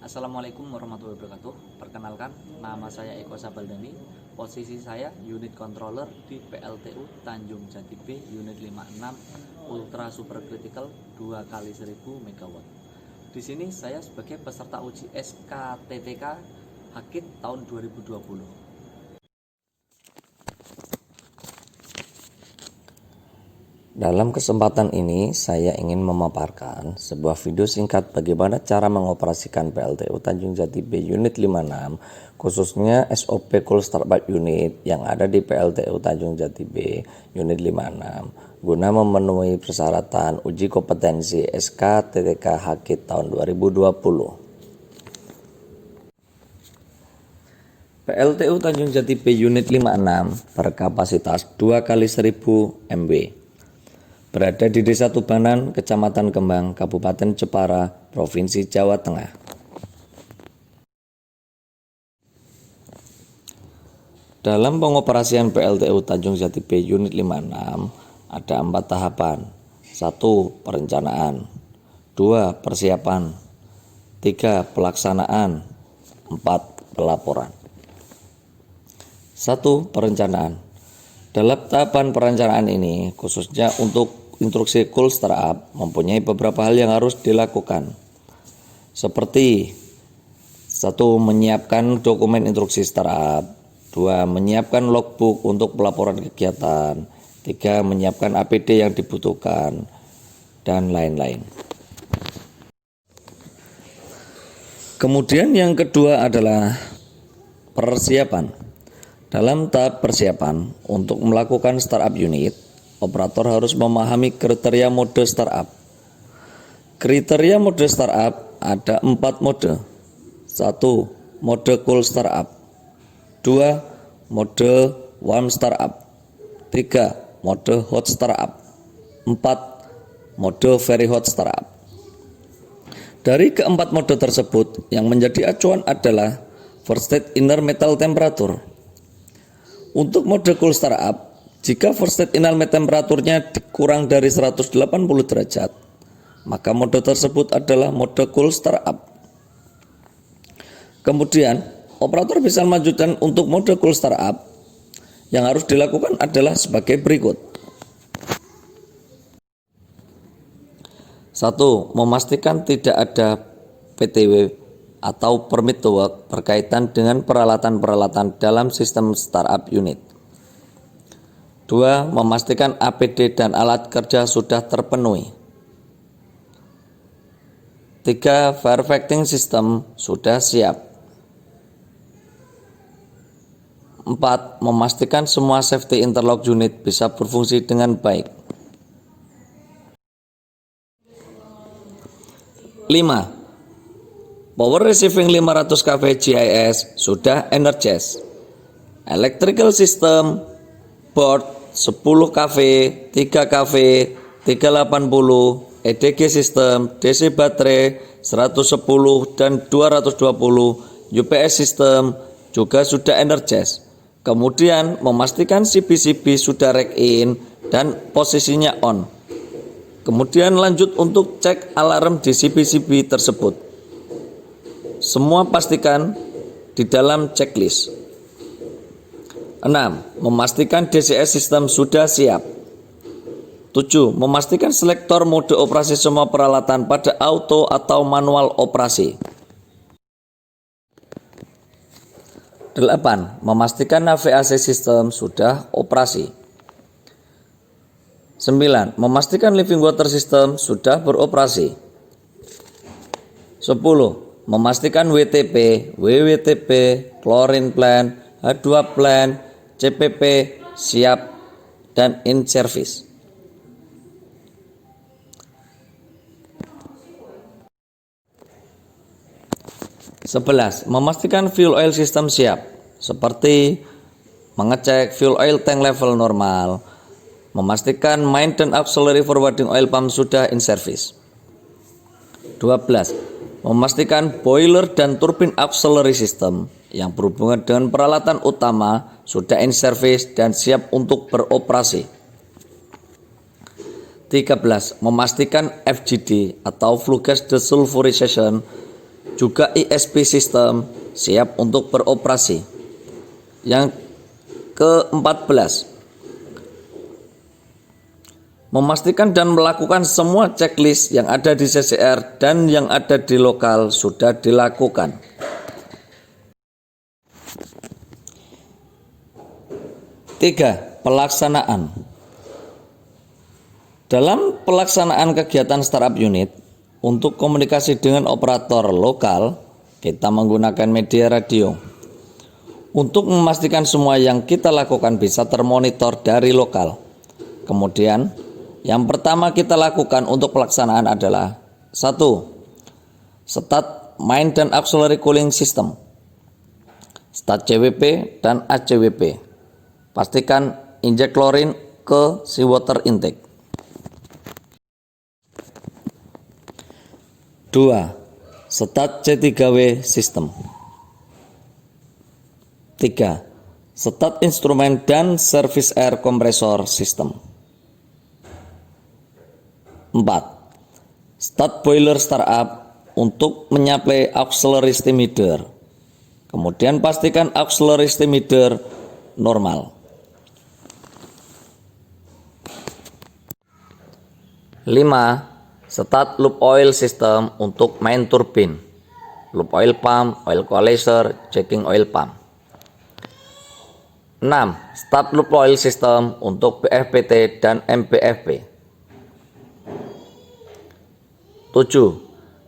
Assalamualaikum warahmatullahi wabarakatuh. Perkenalkan, nama saya Eko Sabaldani. Posisi saya unit controller di PLTU Tanjung Jati B unit 56 Ultra Supercritical 2x1000 MW. Di sini saya sebagai peserta uji SKTTK Hakit tahun 2020. Dalam kesempatan ini, saya ingin memaparkan sebuah video singkat bagaimana cara mengoperasikan PLTU Tanjung Jati B Unit 56, khususnya SOP Cold Startup Unit yang ada di PLTU Tanjung Jati B Unit 56, guna memenuhi persyaratan uji kompetensi SKTTK Hakit tahun 2020. PLTU Tanjung Jati B Unit 56 berkapasitas 2x1000 MW. Berada di Desa Tubanan, Kecamatan Kembang, Kabupaten Jepara, Provinsi Jawa Tengah. Dalam pengoperasian PLTU Tanjung Jati B Unit 56 ada 4 tahapan. 1. Perencanaan. 2. Persiapan. 3. Pelaksanaan. 4. Pelaporan. 1. Perencanaan. Dalam tahapan perencanaan ini, khususnya untuk instruksi Cold Startup, mempunyai beberapa hal yang harus dilakukan. Seperti 1. Menyiapkan dokumen instruksi startup. 2. Menyiapkan logbook untuk pelaporan kegiatan. 3. Menyiapkan APD yang dibutuhkan, dan lain-lain. Kemudian yang kedua adalah persiapan. Dalam tahap persiapan untuk melakukan startup unit, operator harus memahami kriteria mode startup. Kriteria mode startup ada 4 mode. 1. Mode cold startup. 2. Mode warm startup. 3. Mode hot startup. 4. Mode very hot startup. Dari keempat mode tersebut, yang menjadi acuan adalah first state inner metal temperature. Untuk mode cold startup, jika first state inner metal temperaturnya kurang dari 180 derajat, maka mode tersebut adalah mode cold startup. Kemudian, operator bisa melanjutkan untuk mode cold startup. Yang harus dilakukan adalah sebagai berikut. 1. Memastikan tidak ada PTW atau permit to work berkaitan dengan peralatan-peralatan dalam sistem startup unit. 2. Memastikan APD dan alat kerja sudah terpenuhi. 3. Firefighting system sudah siap. 4. Memastikan semua safety interlock unit bisa berfungsi dengan baik. 5. Power receiving 500 kV GIS sudah energized. Electrical system board 10 kV, 3 kV, 380, EDG system, DC baterai 110 dan 220, UPS system juga sudah energized. Kemudian memastikan CB-CB sudah rack in dan posisinya on. Kemudian lanjut untuk cek alarm di CB-CB tersebut. Semua pastikan di dalam checklist. 6. Memastikan DCS sistem sudah siap. 7. Memastikan selektor mode operasi semua peralatan pada auto atau manual operasi. 8. Memastikan navigasi sistem sudah operasi. 9. Memastikan living water system sudah beroperasi. 10. Memastikan WTP, WWTP, chlorine plant, H2 plant, CPP siap dan in service. 11. Memastikan fuel oil system siap, seperti mengecek fuel oil tank level normal, memastikan main dan auxiliary forwarding oil pump sudah in service. 12. Memastikan boiler dan turbin auxiliary system yang berhubungan dengan peralatan utama sudah in service dan siap untuk beroperasi. 13. Memastikan FGD atau flue gas desulfurization juga ISP sistem siap untuk beroperasi. Yang ke-14, memastikan dan melakukan semua checklist yang ada di CCR dan yang ada di lokal sudah dilakukan. Tiga, pelaksanaan. Dalam pelaksanaan kegiatan startup unit, untuk komunikasi dengan operator lokal, kita menggunakan media radio. Untuk memastikan semua yang kita lakukan bisa termonitor dari lokal. Kemudian, yang pertama kita lakukan untuk pelaksanaan adalah 1. Start main dan auxiliary cooling system, start CWP dan ACWP. Pastikan injek klorin ke seawater intake. 2. Start C3W system. 3. Start instrumen dan service air compressor system. 4. Start boiler startup untuk menyuplai auxiliary steam heater. Kemudian pastikan auxiliary steam heater normal. 5. Start loop oil system untuk main turbin, loop oil pump, oil coalescer, checking oil pump. 6. Start loop oil system untuk BFPT dan MPFP. 7.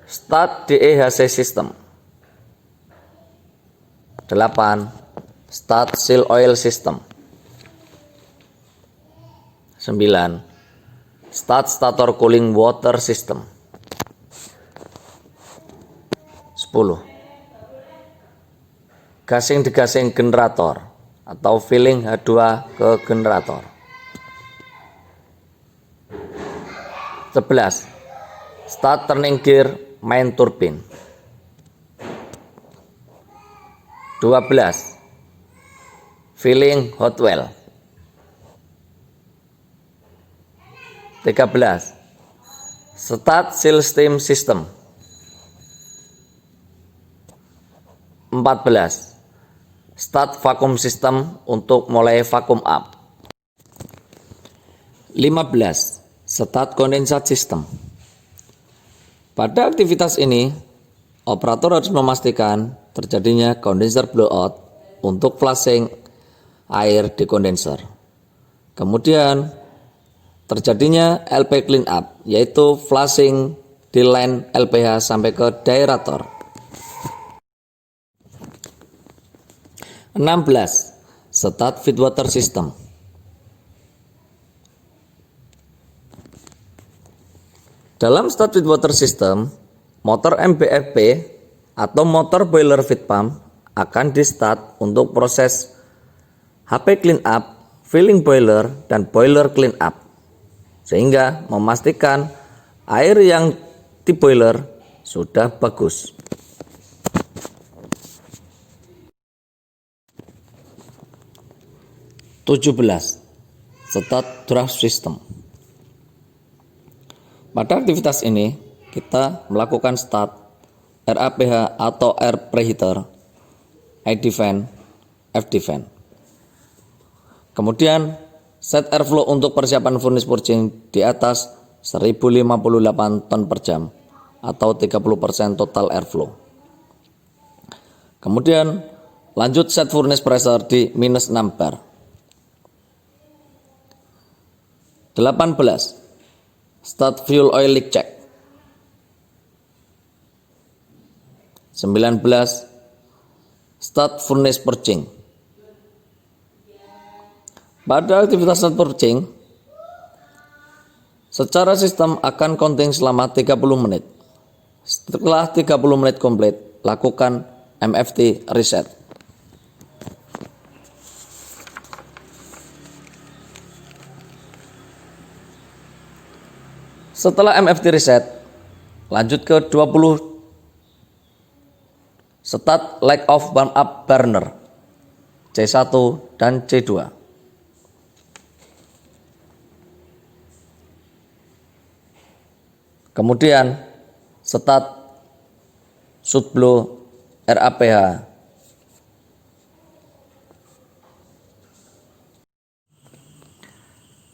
Start DEHC system. 8. Start seal oil system. 9. Start stator cooling water system. 10. Gasing-degasing generator atau filling H2 ke generator. 11. Start turning gear main turbin. 12. Filling hot well. 13. Start seal steam system. 14. Start vacuum system untuk mulai vacuum up. 15. Start condensate system. Pada aktivitas ini, operator harus memastikan terjadinya condenser blowout untuk flushing air di kondenser. Kemudian terjadinya LP clean up, yaitu flushing di line LPH sampai ke daerator. 16. Start feedwater system. Dalam start feedwater system, motor MBFP atau motor boiler feed pump akan di start untuk proses HP clean up, filling boiler, dan boiler clean up, sehingga memastikan air yang di boiler sudah bagus. 17. Start draft system. Pada aktivitas ini kita melakukan start RAPH atau air preheater, ID fan, FD fan. Kemudian set airflow untuk persiapan furnace purging di atas 1058 ton per jam atau 30% total airflow. Kemudian lanjut set furnace pressure di minus 6 bar. 18. Start fuel oil leak check. 19. Start furnace purging. Pada aktivitas start purging, secara sistem akan counting selama 30 menit. Setelah 30 menit komplit, lakukan MFT reset. Setelah MFT reset, lanjut ke 20. Start leg off warm up burner C1 dan C2. Kemudian start Sublow RAPH.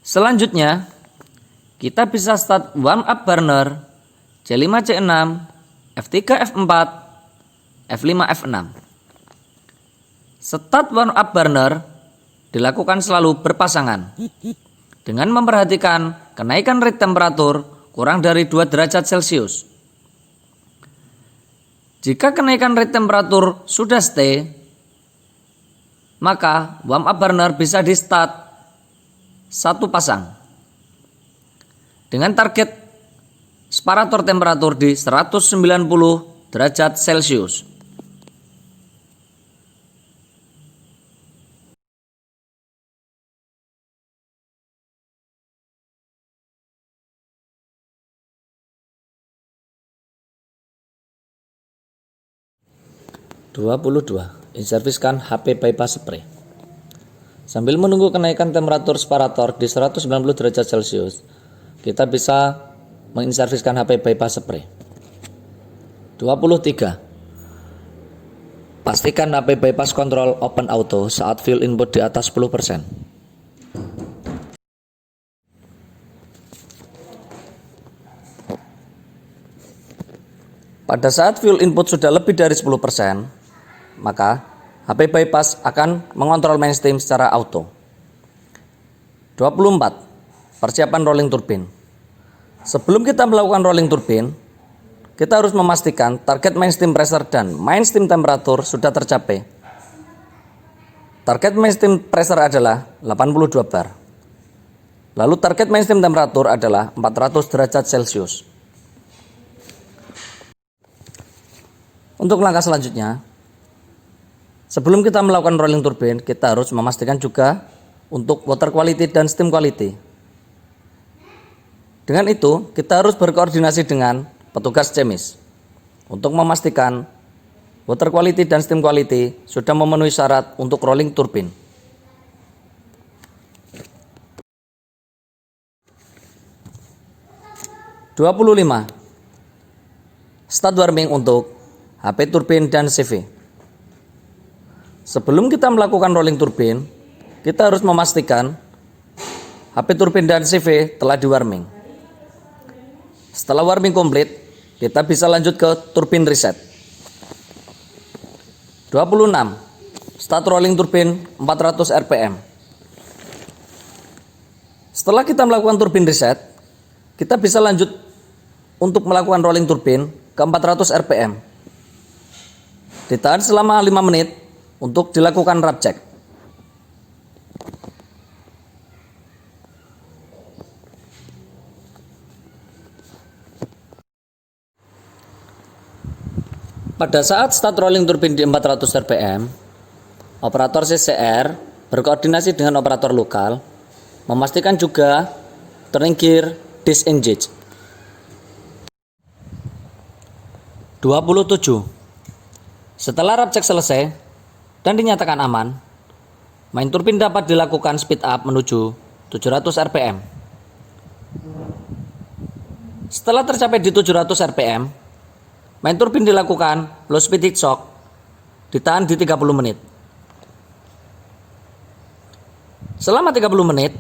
Selanjutnya, kita bisa start warm up burner C5C6, F3F4, F5F6. Start warm up burner dilakukan selalu berpasangan dengan memperhatikan kenaikan rate temperatur kurang dari 2 derajat Celcius. Jika kenaikan rate temperatur sudah stay, maka warm up burner bisa di start satu pasang dengan target separator temperatur di 190 derajat Celcius. Inserviskan HP bypass spray. Sambil menunggu kenaikan temperatur separator di 190 derajat Celcius, kita bisa menginserviskan HP bypass spray. 23. Pastikan HP bypass control open auto saat fuel input di atas 10%. Pada saat fuel input sudah lebih dari 10%, maka HP bypass akan mengontrol mainstream secara auto. 24. Persiapan rolling turbin. Sebelum kita melakukan rolling turbin, kita harus memastikan target mainstream pressure dan mainstream temperatur sudah tercapai. Target mainstream pressure adalah 82 bar. Lalu target mainstream temperatur adalah 400 derajat Celcius. Untuk langkah selanjutnya, sebelum kita melakukan rolling turbin, kita harus memastikan juga untuk water quality dan steam quality. Dengan itu, kita harus berkoordinasi dengan petugas CEMIS untuk memastikan water quality dan steam quality sudah memenuhi syarat untuk rolling turbin. Start warming untuk HP turbin dan CV. Sebelum kita melakukan rolling turbin, kita harus memastikan HP turbin dan CV telah di-warming. Setelah warming komplit, kita bisa lanjut ke turbin reset. 26. Start rolling turbin 400 rpm. Setelah kita melakukan turbin reset, kita bisa lanjut untuk melakukan rolling turbin ke 400 rpm. Ditahan selama 5 menit untuk dilakukan wrap check. Pada saat start rolling turbin di 400 rpm, operator CCR berkoordinasi dengan operator lokal, memastikan juga turning gear disengage. 27. Setelah wrap check selesai dan dinyatakan aman, main turbin dapat dilakukan speed up menuju 700 rpm. Setelah tercapai di 700 rpm, main turbin dilakukan low speed heat shock, ditahan di 30 menit. Selama 30 menit,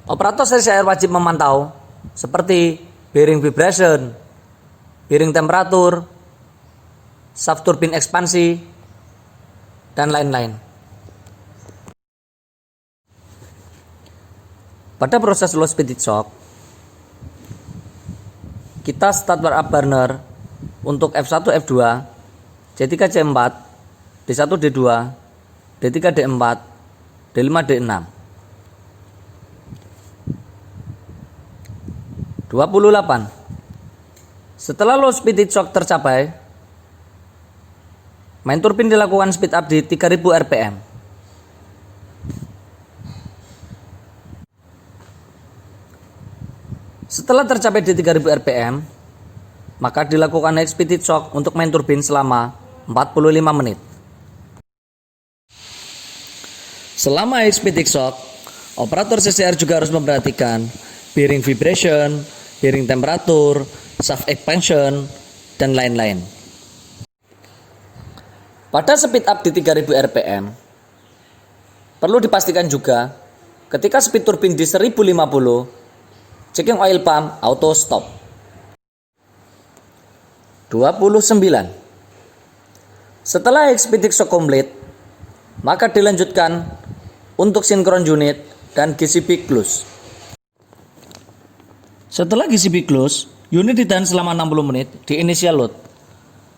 operator CCR wajib memantau seperti bearing vibration, bearing temperatur, shaft turbin ekspansi, dan lain-lain. Pada proses low speed heat shock, kita start warm up burner untuk F1, F2, C3, C4, D1, D2, D3, D4, D5, D6. 28. Setelah low speed heat shock tercapai, main turbin dilakukan speed up di 3000 rpm. Setelah tercapai di 3000 rpm, maka dilakukan high speed heat shock untuk main turbin selama 45 menit. Selama high speed heat shock, operator CCR juga harus memperhatikan bearing vibration, bearing temperatur, shaft expansion, dan lain-lain. Pada speed up di 3000 rpm, perlu dipastikan juga ketika speed turbin di 1050, checking oil pump auto stop. 29. Setelah expedite shock complete, maka dilanjutkan untuk sinkron unit dan GCB close. Setelah GCB close, unit ditahan selama 60 menit di initial load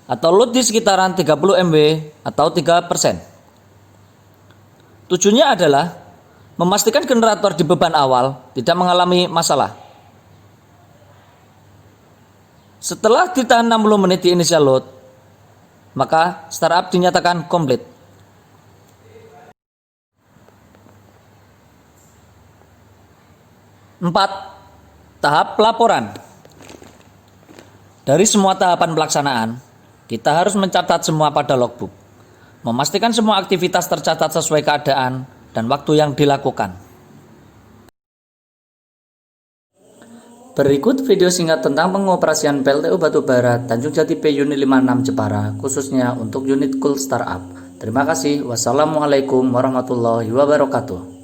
atau load di sekitaran 30 mW atau 3%. Tujuannya adalah memastikan generator di beban awal tidak mengalami masalah. Setelah ditahan 60 menit di initial load, maka startup dinyatakan komplit. 4. Tahap pelaporan. Dari semua tahapan pelaksanaan, kita harus mencatat semua pada logbook, memastikan semua aktivitas tercatat sesuai keadaan dan waktu yang dilakukan. Berikut video singkat tentang pengoperasian PLTU Batubara Tanjung Jati B Unit 56 Jepara, khususnya untuk unit Cool Startup. Terima kasih. Wassalamualaikum warahmatullahi wabarakatuh.